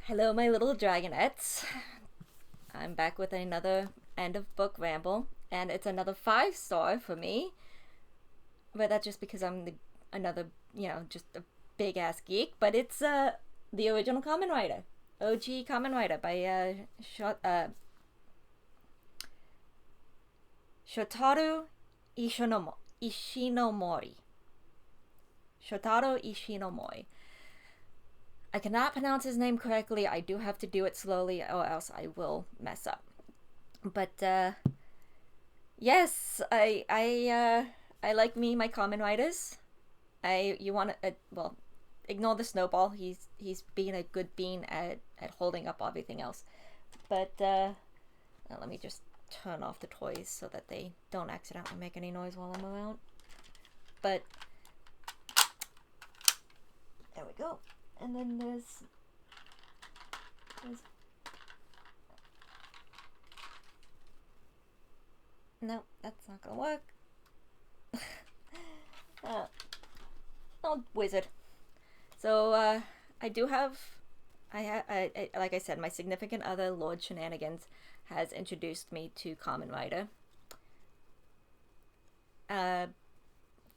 Hello, my little dragonettes. I'm back with another end of book ramble, and it's another 5-star for me. But that's just because I'm another, just a big ass geek. But it's the original Kamen Rider, OG Kamen Rider by Shotaro Ishinomori. Shotaro Ishinomori. I cannot pronounce his name correctly. I do have to do it slowly, or else I will mess up. But yes, I like my Kamen Riders. Ignore the snowball. He's being a good bean at holding up everything else. But let me just turn off the toys so that they don't accidentally make any noise while I'm around. But there we go. And then there's no, that's not gonna work. Oh, wizard. So I do have, I like I said, my significant other, Lord Shenanigans, has introduced me to Kamen Rider.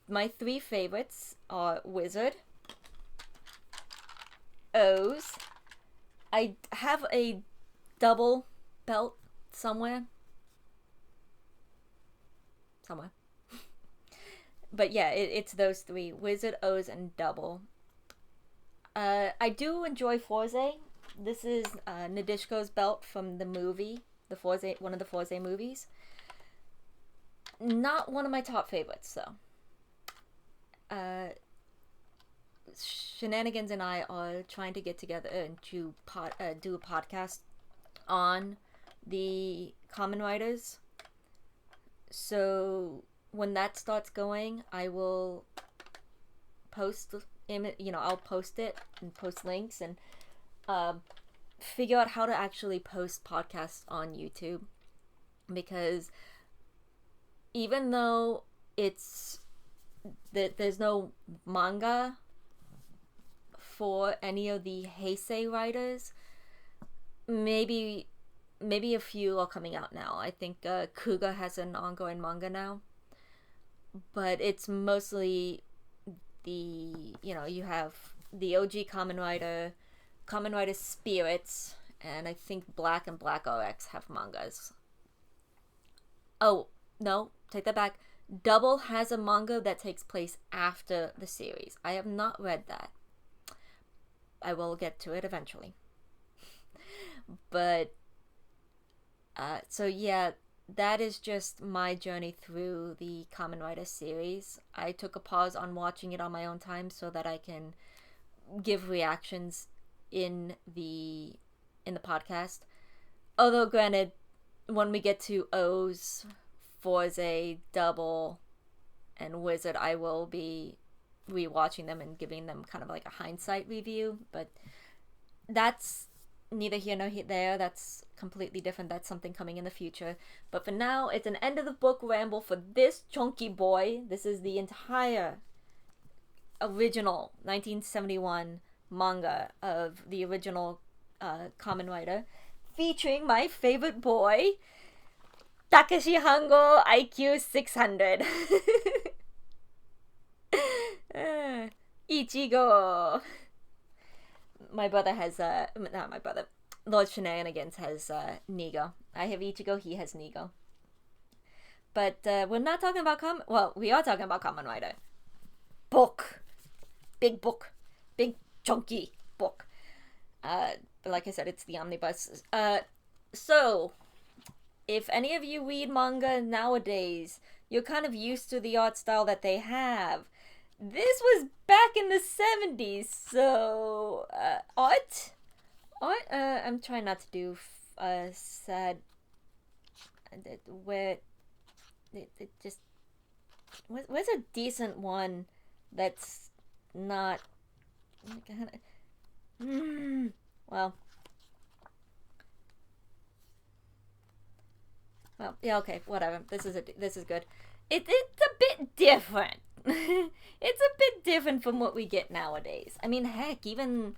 My 3 favorites are Wizard, O's. I have a double belt somewhere. But yeah, it's those 3: Wizard, O's, and double. I do enjoy Forze. This is Nadeshiko's belt from the movie, one of the Forze movies. Not one of my top favorites, though. Shenanigans and I are trying to get together and do a podcast on the Kamen Riders. So when that starts going, I will post I'll post it and post links and figure out how to actually post podcasts on YouTube, because even though there's no manga for any of the Heisei writers, maybe a few are coming out now. I think Kuga has an ongoing manga now, but it's mostly you have the OG Kamen Rider, Kamen Rider Spirits, and I think Black and Black RX have mangas. Oh, no, take that back. Double has a manga that takes place after the series. I have not read that. I will get to it eventually. But, so yeah, that is just my journey through the Kamen Rider series. I took a pause on watching it on my own time so that I can give reactions in the podcast. Although, granted, when we get to O's, Forze, Double, and Wizard, I will be rewatching them and giving them kind of like a hindsight review. But that's neither here nor there. That's completely different. That's something coming in the future. But for now, it's an end of the book ramble for this chunky boy. This is the entire original 1971 manga of the original Kamen Rider, featuring my favorite boy, Takeshi Hango IQ 600. Ichigo. My brother has not my brother. Lord Shenanigans has Nigo. I have Ichigo. He has Nigo. But we're not talking about we are talking about Kamen Rider. Book, big chunky book. But like I said, it's the omnibus. So if any of you read manga nowadays, you're kind of used to the art style that they have. This was back in the 70s, so art. I'm trying not to do sad. Where it just where's a decent one that's not. Well, yeah, okay, whatever. This is good. It's a bit different. it's a bit different from what we get nowadays. I mean, heck, even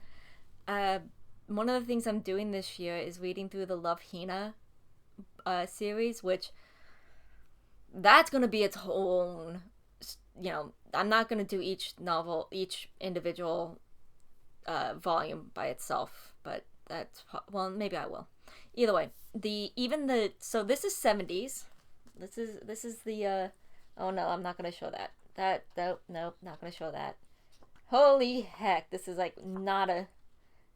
one of the things I'm doing this year is reading through the Love Hina series, which that's going to be its own, I'm not going to do each novel, each individual volume by itself, but well, maybe I will. Either way, so this is 70s. This is the oh no, I'm not going to show that. No, not going to show that. Holy heck, this is like not a,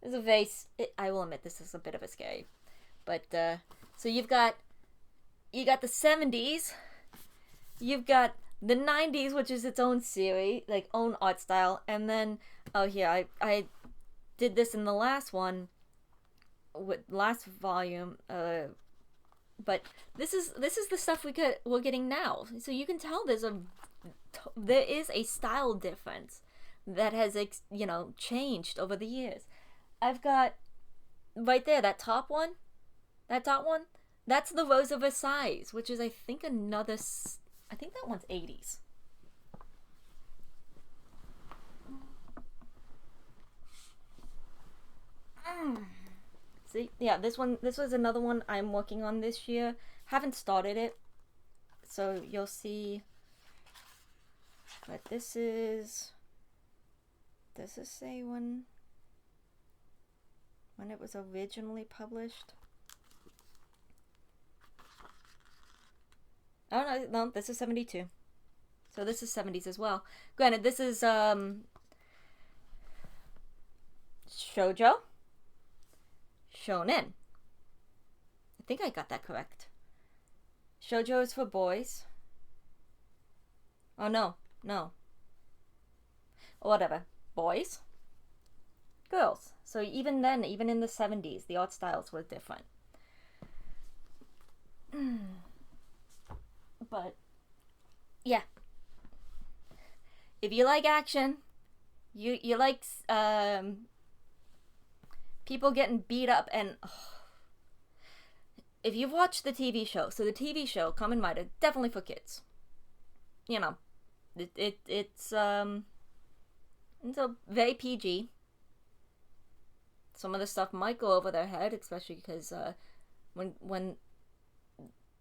this is a vase. I will admit this is a bit of a scary. But so you got the 70s, you've got the 90s, which is its own series, like own art style, and then I did this in the last one, with last volume, but this is the stuff we're getting now. So you can tell there is a style difference that has changed over the years. I've got right there that top one, that's the Rose of Versailles, which is I think that one's 80s. See, yeah, this was another one I'm working on this year. Haven't started it, so you'll see. But this is say when it was originally published. Oh no, this is 72. So this is 70s as well. Granted, this is shoujo, shonen. I think I got that correct. Shoujo is for boys. Oh no. Whatever. Boys, girls. So even then, even in the 70s, the art styles were different. But yeah, if you like action, you like people getting beat up, and if you've watched the TV show, so the TV show Kamen Rider, definitely for kids. It's a very PG. Some of the stuff might go over their head, especially because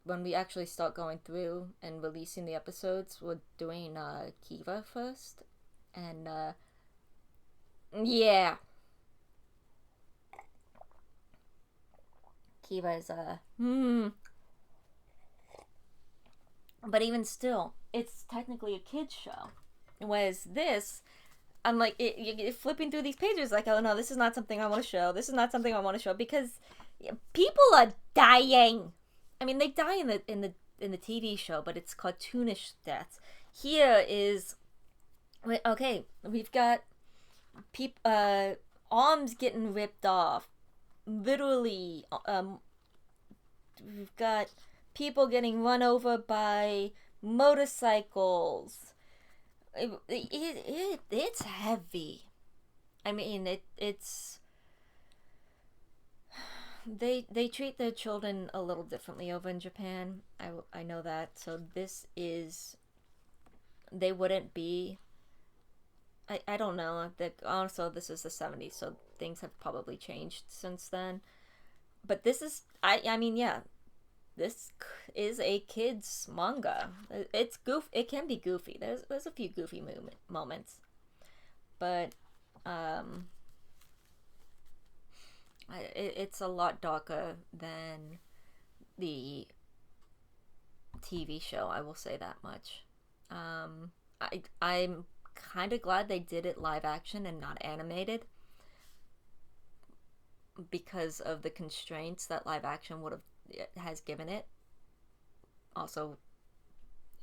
when we actually start going through and releasing the episodes, we're doing Kiva first, and yeah, Kiva is but even still, it's technically a kids show, whereas this, I'm like, you're flipping through these pages like, oh no, this is not something I want to show. This is not something I want to show, because people are dying. I mean, they die in the TV show, but it's cartoonish deaths. Here is, okay, we've got arms getting ripped off, literally. We've got people getting run over by motorcycles. It's heavy. I mean, it's. They treat their children a little differently over in Japan. I know that. So this is, they wouldn't be, I don't know. Also, this is the 70s, so things have probably changed since then. But this is, I mean, yeah, this is a kid's manga. It's it can be goofy. There's a few goofy moments, but it's a lot darker than the TV show, I will say that much. I'm kind of glad they did it live action and not animated, because of the constraints that live action has given it. Also,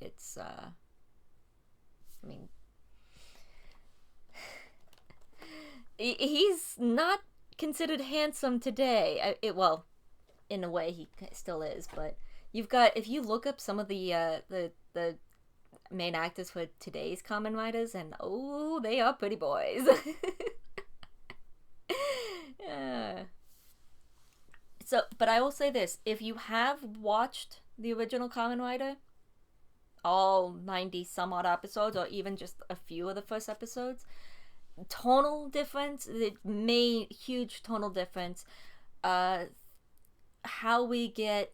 it's I mean, he's not considered handsome today. Well, in a way he still is, but you've got, if you look up some of the main actors for today's Kamen Riders, and oh, they are pretty boys. So, but I will say this: if you have watched the original Kamen Rider, all 90 some odd episodes, or even just a few of the first episodes. Tonal difference, it made huge tonal difference. How we get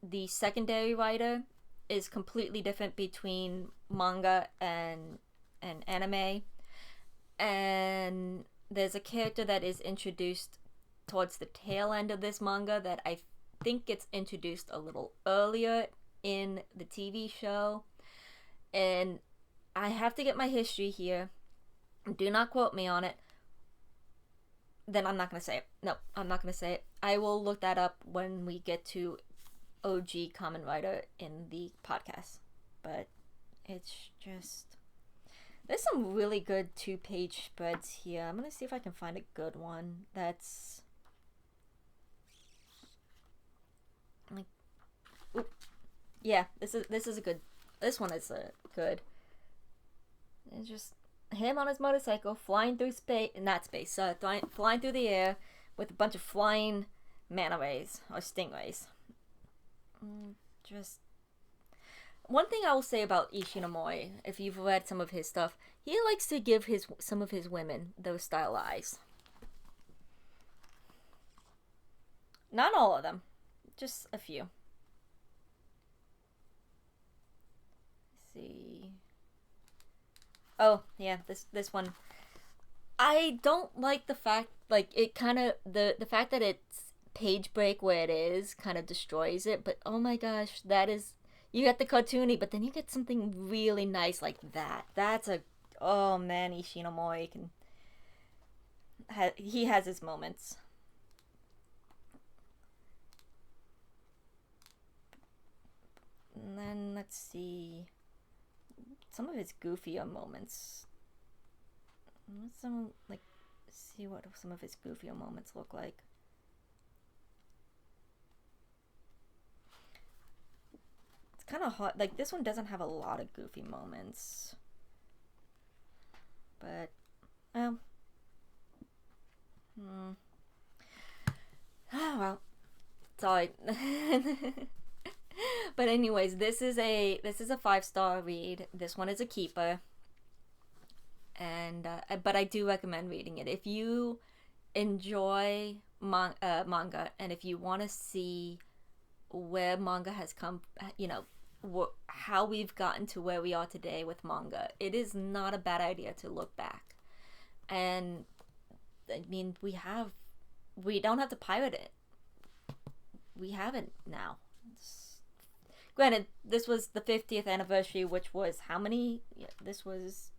the secondary writer is completely different between manga and anime. And there's a character that is introduced towards the tail end of this manga that I think gets introduced a little earlier in the TV show. And I have to get my history here. Do not quote me on it. Then I'm not going to say it. No, I'm not going to say it. I will look that up when we get to OG Kamen Rider in the podcast. But it's just... There's some really good 2-page spreads here. I'm going to see if I can find a good one that's... like... Ooh. Yeah, this is a good... This one is good. It's just... him on his motorcycle flying through space, flying through the air with a bunch of flying manta rays or stingrays. Just one thing I will say about Ishinomori, if you've read some of his stuff, he likes to give some of his women those style eyes. Not all of them, just a few. Let's see. Oh, yeah, this one. I don't like the fact, like, it kind of, the fact that it's page break where it is kind of destroys it, but oh my gosh, that is, you get the cartoony, but then you get something really nice like that. That's a, oh man, Ishinomori he has his moments. And then, let's see... some of his goofier moments. See what some of his goofier moments look like. It's kind of hard. Like, this one doesn't have a lot of goofy moments. But, oh well. Sorry. But anyways, this is a 5-star read. This one is a keeper, and but I do recommend reading it if you enjoy manga, and if you want to see where manga has come, how we've gotten to where we are today with manga. It is not a bad idea to look back, and I mean we don't have to pirate it. We have it now. Granted, this was the 50th anniversary, which was how many? Yeah, this was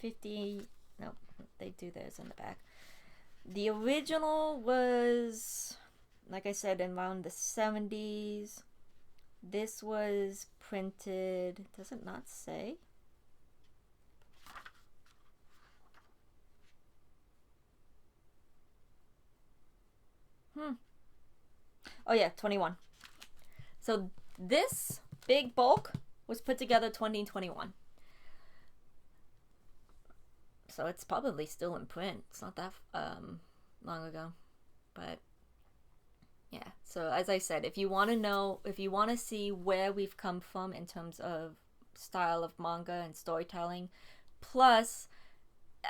50... No, they do theirs in the back. The original was, like I said, around the 70s. This was printed... Does it not say? Oh yeah, 21. So... this big bulk was put together 2021. So it's probably still in print. It's not that long ago. But yeah. So as I said, if you want to see where we've come from in terms of style of manga and storytelling, plus,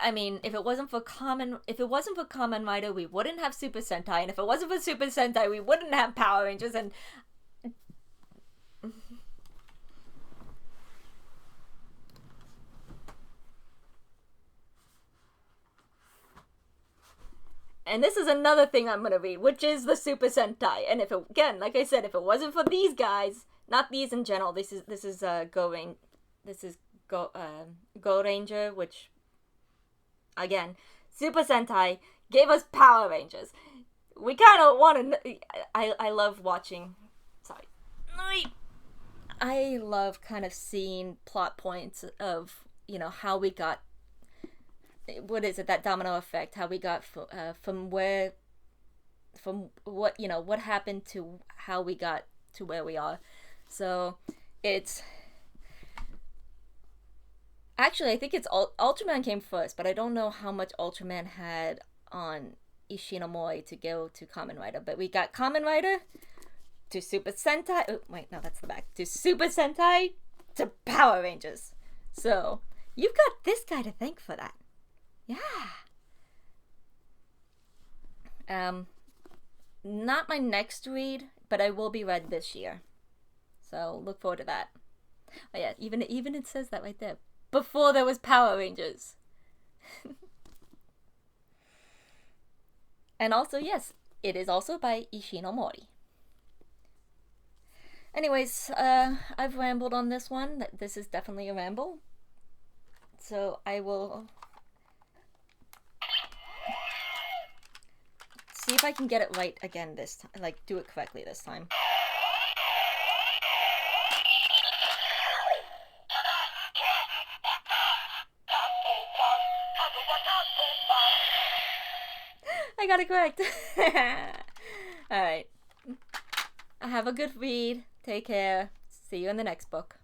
I mean, if it wasn't for Kamen Rider, we wouldn't have Super Sentai, and if it wasn't for Super Sentai, we wouldn't have Power Rangers, and and this is another thing I'm gonna read, which is the Super Sentai. And if it, again, like I said, if it wasn't for these guys, not these in general, this is Go Ranger, which, again, Super Sentai gave us Power Rangers. We kind of want to. I love watching. Sorry. I love kind of seeing plot points of how we got. What is it? That domino effect. How we got from what what happened to how we got to where we are. So it's actually, I think it's Ultraman came first, but I don't know how much Ultraman had on Ishinomori to go to Kamen Rider. But we got Kamen Rider, to Super Sentai. Oh, wait, no, that's the back. To Super Sentai to Power Rangers. So, you've got this guy to thank for that. Yeah. Not my next read, but I will be read this year. So, look forward to that. Oh yeah, even it says that right there. Before there was Power Rangers. And also, yes, it is also by Ishinomori. Anyways, I've rambled on this one. This is definitely a ramble. So I will see if I can get it right again this time. Like, do it correctly this time. I got it correct. Alright. Have a good read. Take care. See you in the next book.